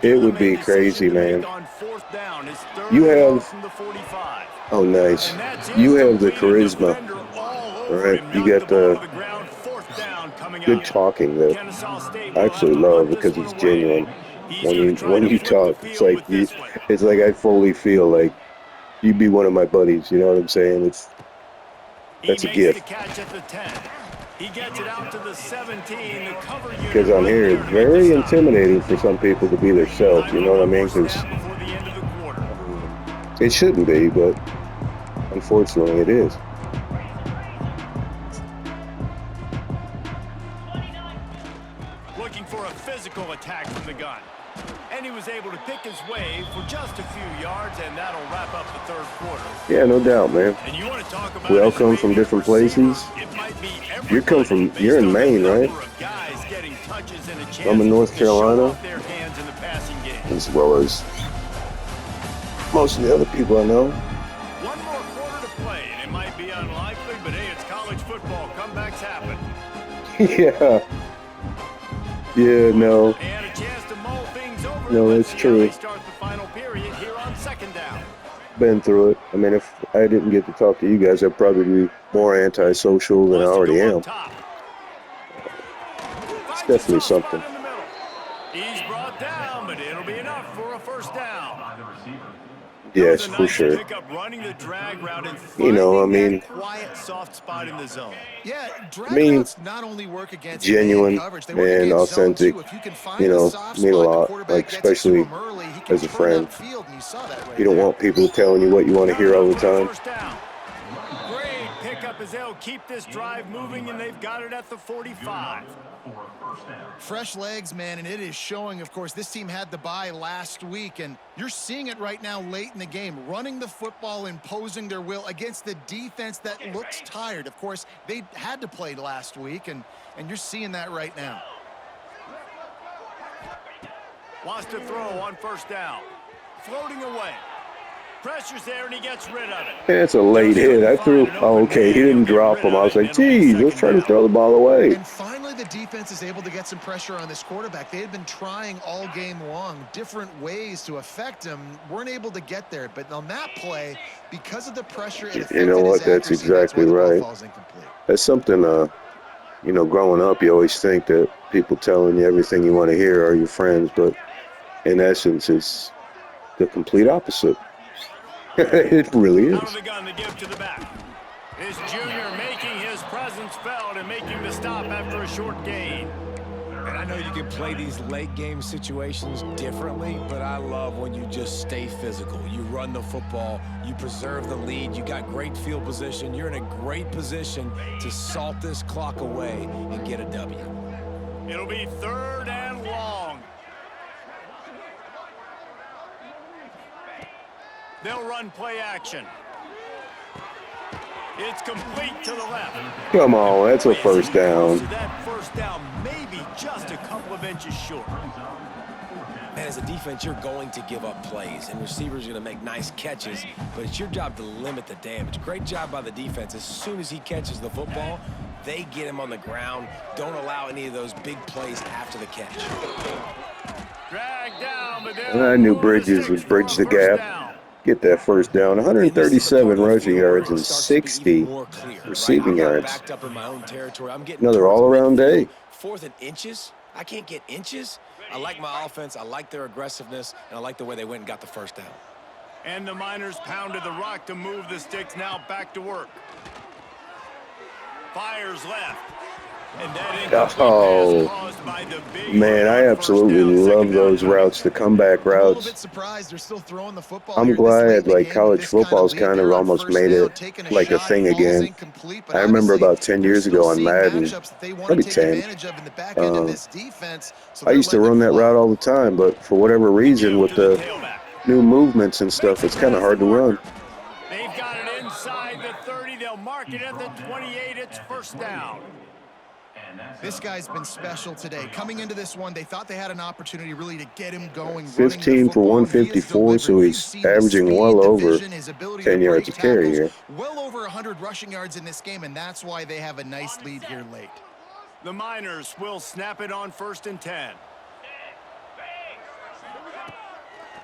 It would be crazy, man. You have, oh, nice. You have the charisma, all right? You got the good talking that I actually love because it's genuine. When you talk, it's like I fully feel like you'd be one of my buddies. You know what I'm saying? That's a gift.
He gets it out to the 17. The cover unit
because I'm here, it's very intimidating for some people to be themselves. You know what I mean? Because it shouldn't be, but unfortunately, it is.
Looking for a physical attack from the gun. And he was able to pick his way for just a few yards, and that'll wrap up the third quarter.
Yeah, no doubt, man.
And you want to talk about
we all come from different places. You're in Maine, right? I'm in North Carolina, as well as most of the other people I know.
One more quarter to play, and it might be unlikely, but hey, it's college football. Comebacks happen.
Yeah. Yeah, no.
And a chance to mull things over.
No, it's true.
Start the final period here on second down.
Been through it. I mean, if I didn't get to talk to you guys, I'd probably be more antisocial than I already am. It's definitely something.
He's brought down, but it'll be enough for a first down.
Yes, for sure. You know, I mean,
Quiet, soft spot in the zone. Yeah,
I mean,
not only work against
genuine
coverage, they
and authentic, you know, mean a lot, like especially as a friend. You don't want people telling you what you want to hear all the time.
Great pickup as they'll keep this drive moving, and they've got it at the 45.
Fresh legs, man, and it is showing. Of course, this team had the bye last week, and you're seeing it right now late in the game, running the football, imposing their will against the defense that looks tired. Of course, they had to play last week, and you're seeing that right now.
Wants to throw on first down. Floating away. Pressure's there, and he gets rid of it.
Yeah, it's a late hit. I threw, oh, okay, he didn't drop him. I was like, geez, let's try to throw the ball away.
And finally, the defense is able to get some pressure on this quarterback. They had been trying all game long, different ways to affect him. Weren't able to get there. But on that play, because of the pressure, it affected
you know what? That's exactly right. That's something, you know, growing up, you always think that people telling you everything you want to hear are your friends. But in essence, it's the complete opposite. It really is.
Out of the gun to give to the back. His junior making his presence felt and making the stop after a short gain.
And I know you can play these late game situations differently, but I love when you just stay physical. You run the football, you preserve the lead, you got great field position, you're in a great position to salt this clock away and get a W.
It'll be third and long. They'll run play action. It's complete to the left.
Come on, that's a first down.
That first down may be just a couple of inches short.
Man, as a defense, you're going to give up plays, and receivers are going to make nice catches, but it's your job to limit the damage. Great job by the defense. As soon as he catches the football, they get him on the ground. Don't allow any of those big plays after the catch.
Drag down, but
I knew Bridges would bridge the gap. Get that first down. 137 rushing yards and 60 receiving yards. Another all-around day.
Fourth and inches. I can't get inches. I like my offense. I like their aggressiveness, and I like the way they went and got the first down.
And the Miners pounded the rock to move the sticks. Now back to work. Fires left. And that incomplete
Oh,
pass caused by the big
man, I
run on
absolutely
first down,
love
second down
those
coming.
routes, the comeback
I'm a little bit
routes.
surprised they're still throwing the football
I'm
here this late
glad
in the
like
game with
college
this kind of
football's
lead
kind of
there on
almost
first
made
down,
it
taking a
like a
shot,
thing
falls
again.
incomplete, but
I remember
obviously
about 10
they're
years
still
ago on
seeing
Madden,
matchups that they want to
maybe
take
10.
advantage of in the back end of this defense, so
I
they're
used to
letting it
run that
fly.
route all the time, but for whatever
The
reason,
give
with
to the
the
tailback.
new movements and stuff,
Makes
it's
it
kind of
past the
hard to run.
marker. They've got it inside the 30. They'll mark it at the 28. It's first down.
This guy's been special today. Coming into this one, they thought they had an opportunity really to get him going, running the
15 for
football, and he has
154,
delivered.
so
You've
he's
seen the
averaging
speed,
well
the
over
vision, his ability
10
to
yards
break
a carry
tackles,
here.
well over 100 rushing yards in this game, and that's why they have a nice lead here late.
The Miners will snap it on 1st and 10.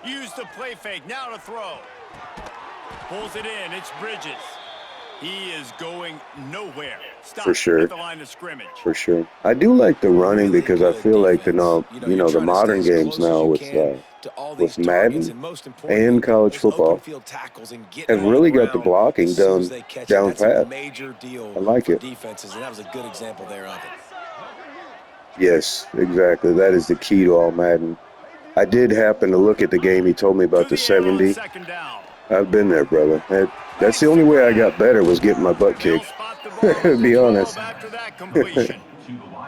Use the play fake. Now to throw. Pulls it in. It's Bridges. He is going nowhere. Stop
For sure.
at the line of scrimmage.
For sure. I do like the running because I feel like the the modern games now with Madden and college football have really got the blocking done down pat. I like it.
Defenses, and that was a good example there of it.
Yes, exactly. That is the key to all Madden. I did happen to look at the game he told me about
To
the
the air on
70.
2nd down.
I've been there, brother. That's the only way I got better was getting my butt
They'll
kicked.
spot the ball
To
at the
be
12
honest.
after that completion.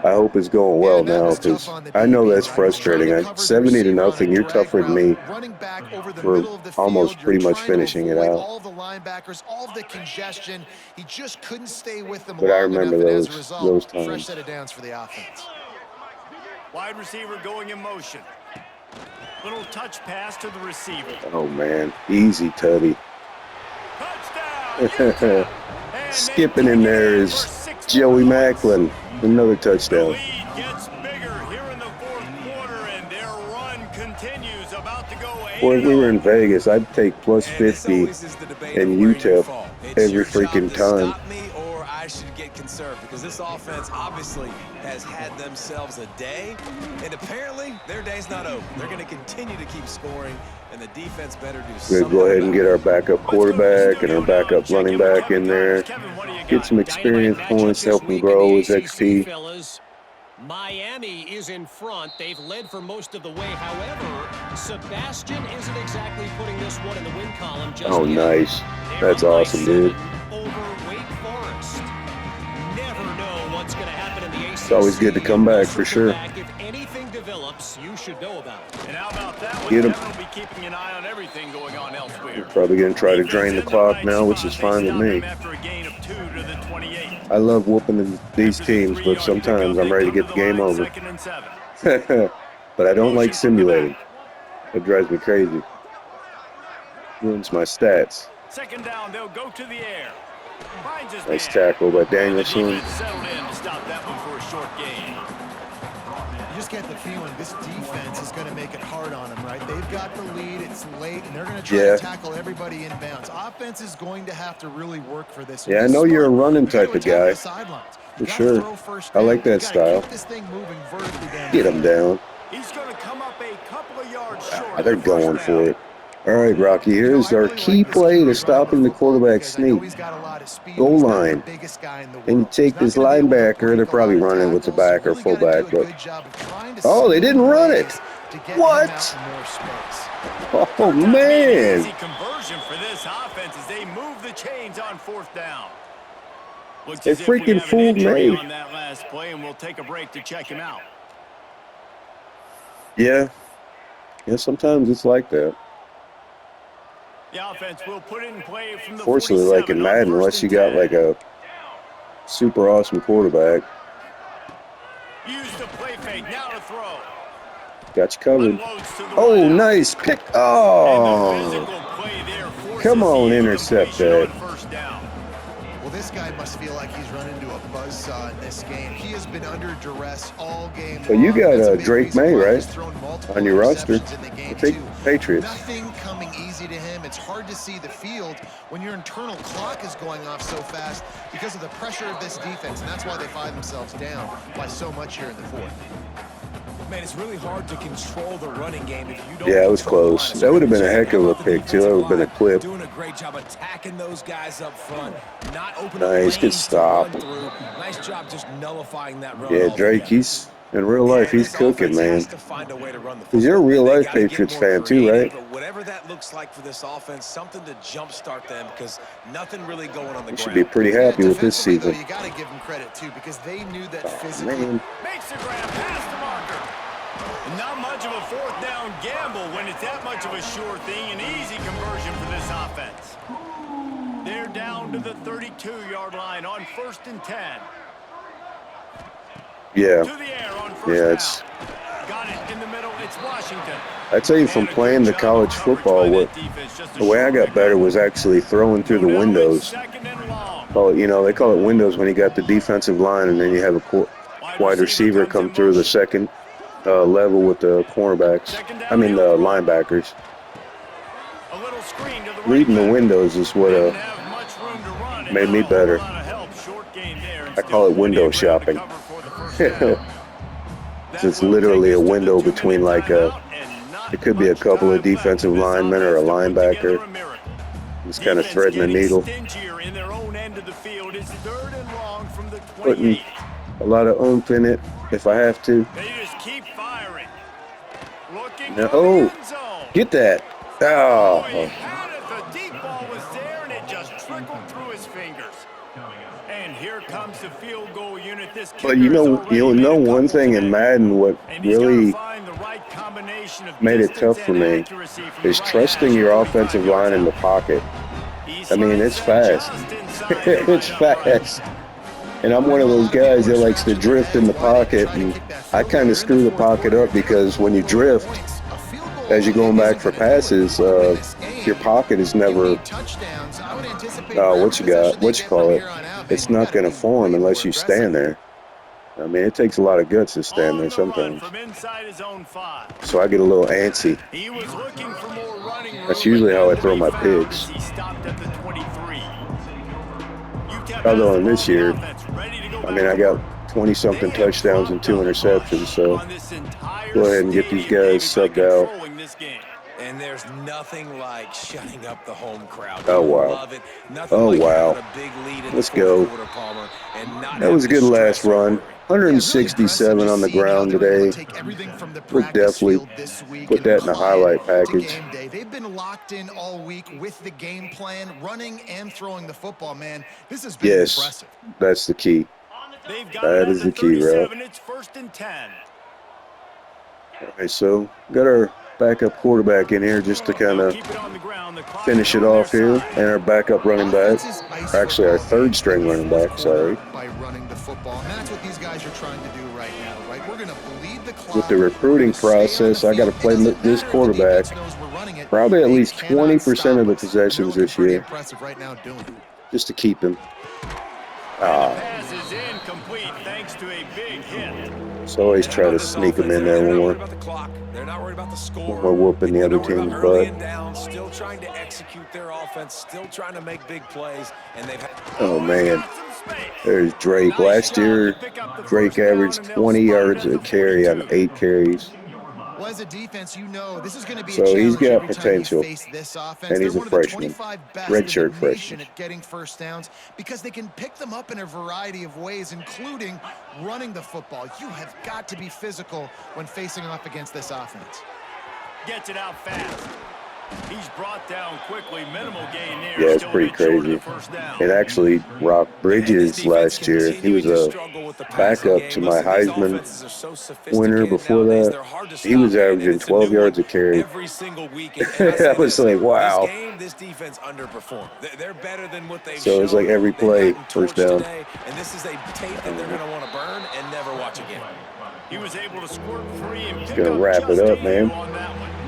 I hope it's going
Yeah,
well
and that
now
was tough
because
on the
I know
DB,
that's
right? He's trying
frustrating.
to cover the
70 to
receiver on a
nothing, you're
drag
tougher than
route,
me
running back over the
for
middle of the
almost
field. You're
pretty much
trying
finishing
to
it
avoid
out.
all the linebackers, all of the congestion. He just couldn't stay with them
But I
long enough,
remember
and as a
those
result, fresh
times.
set of downs for the offense.
Wide receiver going in motion. Little touch pass to the receiver.
Oh, man. Easy, Tubby.
Touchdown, Utep. And
Skipping
they
in
take it
there
in
is
for 6
Joey
points.
Macklin. Another
The
touchdown.
lead gets bigger here in the 4th quarter, and their run continues. About to go 8-0.
Boy, if we were in Vegas, I'd take plus
And this
50
always is the debate of
in
where you
Utep
fall. It's
every
your job
freaking
to
time.
stop me, or I should get conserved, because this offense obviously has had themselves a day, and apparently their day's not over. They're going to continue to keep scoring, and the defense better do
We're
something
going to go ahead and
about
get
it.
our backup quarterback and our backup running back in there.
Kevin, what do you
Get
got?
some experience
Dynamite matchup
points,
this
help him
week in
grow
the
his
ACC,
XP.
fellas. Miami is in front. They've led for most of the way. However, Sebastian isn't exactly putting this one in the win column just
Oh,
yet.
nice.
They're
That's
up by
awesome, dude.
7 over Wake Forest. Never know what's going to happen in the ACC.
It's always good to come back, for sure.
If anything develops, you should know about it.
And how about that one?
Get 'em.
Kevin will be keeping an eye on everything going on elsewhere.
Probably going to try to drain the
Defense in
clock
right
now, which
spot.
is
They
fine with
stop
me.
him after a gain of 2 to the 28.
I love whooping these
After the
teams, but
3-yard
sometimes
pickup,
I'm
they
ready to
come
get the game
line,
over.
2nd and 7.
But I don't like
Motion from the
simulating.
back.
It drives me crazy. Ruins my stats.
2nd down, they'll go to the air. Finds his
Nice
man.
tackle by
The
Danielson.
defense settled in to stop that one for a short gain.
You just get the feeling this defense is going to make it hard on them, right? They've got the lead, it's late, and they're going to try
Yeah.
to tackle everybody inbounds. Offense is going to have to really work for this.
Yeah, I
Be
know you're a
smart.
running
You gotta
type of
attack
guy.
the sidelines. You
For
gotta
sure.
throw first
I like
down.
that
You gotta
style.
keep this thing moving vertically down.
Get him down.
He's going to come up a couple of yards short.
Ah,
of
they're
the first
going
down.
for it. All right, Rocky,
You know,
here's
I
our
really
key
like this
play
kid
to
running
stopping the
football
quarterback
because I know
sneak.
he's got a lot of speed.
Goal
He's not
line.
the biggest guy in the
And you
world.
take
He's not
this
gonna be able to
linebacker,
break
they're
a
probably
lot of
running with the
tackles. You
back or
really gotta
fullback,
do a
but
good job of trying to
oh, they
scheme
didn't run it.
plays to get
What?
him out in more space.
Oh,
Turned out to be an
man.
easy conversion for this offense as they move the chains on 4th down. Looks
They
as if we
freaking
have an
fooled
injury
me.
on that last play, and we'll take a break to check him out.
Yeah. Yeah, sometimes it's like that.
The offense will put it in play from the
Fortunately,
47
like in
on
Madden,
1st
unless you
and
got
10.
like a super awesome quarterback,
Use the play fake, now to throw.
got you covered.
Unloads to the
Oh,
right out.
nice pick.
And the
Oh,
physical play there forces
come on,
the
intercept
incompletion
that.
on 1st down.
Well, this guy must feel like he's run into a buzzsaw in this game. He has been under duress all game
Well, you
long.
got
That's a big
Drake
reason
May,
why
right,
he's thrown multiple
on your roster.
interceptions in the game,
The
too.
Patriots.
Nothing coming easy to him. It's hard to see the field when your internal clock is going off so fast because of the pressure of this defense, and that's why they find themselves down by so much here in the 4th.
Man, it's really hard to control the running game if you don't.
Yeah, it was close. That would have been a heck of a pick, too. That would have been a clip.
Doing a great job attacking those guys up front, not opening
Nice, good stop.
Nice job just nullifying that run.
Yeah, Drake, he's in real life, he's cooking, man. Because you're a real life Patriots fan, too, right?
Whatever that looks like for this offense, something to jumpstart them because nothing really going on the ground.
You should be pretty happy with this season.
You got to give them credit, too, because they knew that physically.
Man.
Makes the grab past the marker. Not much of a fourth down gamble when it's that much of a sure thing. An easy conversion for this offense. They're down to the 32-yard line on 1st and 10.
Yeah.
To the air on first
Yeah, it's.
Got it in the middle. It's Washington.
I tell you, from playing the college football, the way I got better was actually throwing through the windows. Oh, you know, they call it windows when you got the defensive line and then you have a wide receiver come through the second level with the cornerbacks. I mean the linebackers. Reading the windows is what made me better. I call it window shopping. It's literally a window between like it could be a couple of defensive linemen or a linebacker. It's kind of threading the needle. Putting a lot of oomph in it if I have to. Oh, get that. Oh.
The deep ball was there and it just trickled through his fingers. And here comes the field goal unit. This
but you know one thing in Madden, what really made it tough for me is trusting your offensive line in the pocket. I mean, it's fast. It's fast. And I'm one of those guys that likes to drift in the pocket, and I kind of screw the pocket up because when you drift, as you're going back for passes, your pocket is never, what you call it, it's not going to form unless you stand there. I mean, it takes a lot of guts to stand there sometimes. So I get a little antsy. That's usually how I throw my picks. Although in this year, I mean, I got 20-something touchdowns and 2 interceptions, so go ahead and get these guys subbed out.
And there's nothing like shutting up the home crowd.
Oh, wow. Oh, wow. Let's go. That was a good last run. 167 on the ground today. We'll definitely put that in the highlight package.
They've been locked in all week with the game plan, running and throwing the football, man. This has been impressive.
That's the key. That is the key, right?
It's 1st and 10.
All right, so got our backup quarterback in here just to kind of finish it off here, and our backup running back, actually our third string running back, sorry.
By running the football, and that's what these guys are trying to do right now, right? We're going to bleed the clock.
With the recruiting process, I got to play this quarterback probably at least 20% of the possessions this year, just to keep him. So always try to sneak him in there one more whooping the other team's butt.
Still trying to execute their offense, still trying to make big plays, and they've had.
Oh man, there's Drake. Last year, Drake averaged 20 yards a carry on 8 carries.
Well, as a defense, you know this is going to be
so he's got potential, and he's a freshman, redshirt freshman.
At getting first downs because they can pick them up in a variety of ways, including running the football. You have got to be physical when facing off against this offense.
Gets it out fast. He's brought down quickly. Minimal gain there.
Yeah, it's pretty crazy. And actually, Rock Bridges last year, he was a backup to my Heisman winner before that. He was averaging 12 yards a carry. I was like, wow. So it's like every play, first down.
And this is a tape that they're going to want to burn and never watch again.
He was able to squirt free and
pick up wrap it up, man.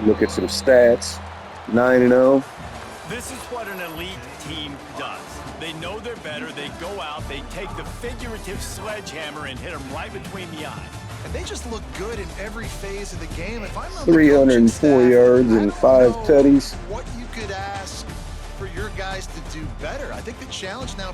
Look at some stats. 9-0.
This is what an elite team does. They know they're better. They go out. They take the figurative sledgehammer and hit them right between the eyes.
And they just look good in every phase of the game. If I'm
304 yards and 5 tutties.
What you could ask for your guys to do better. I think the challenge now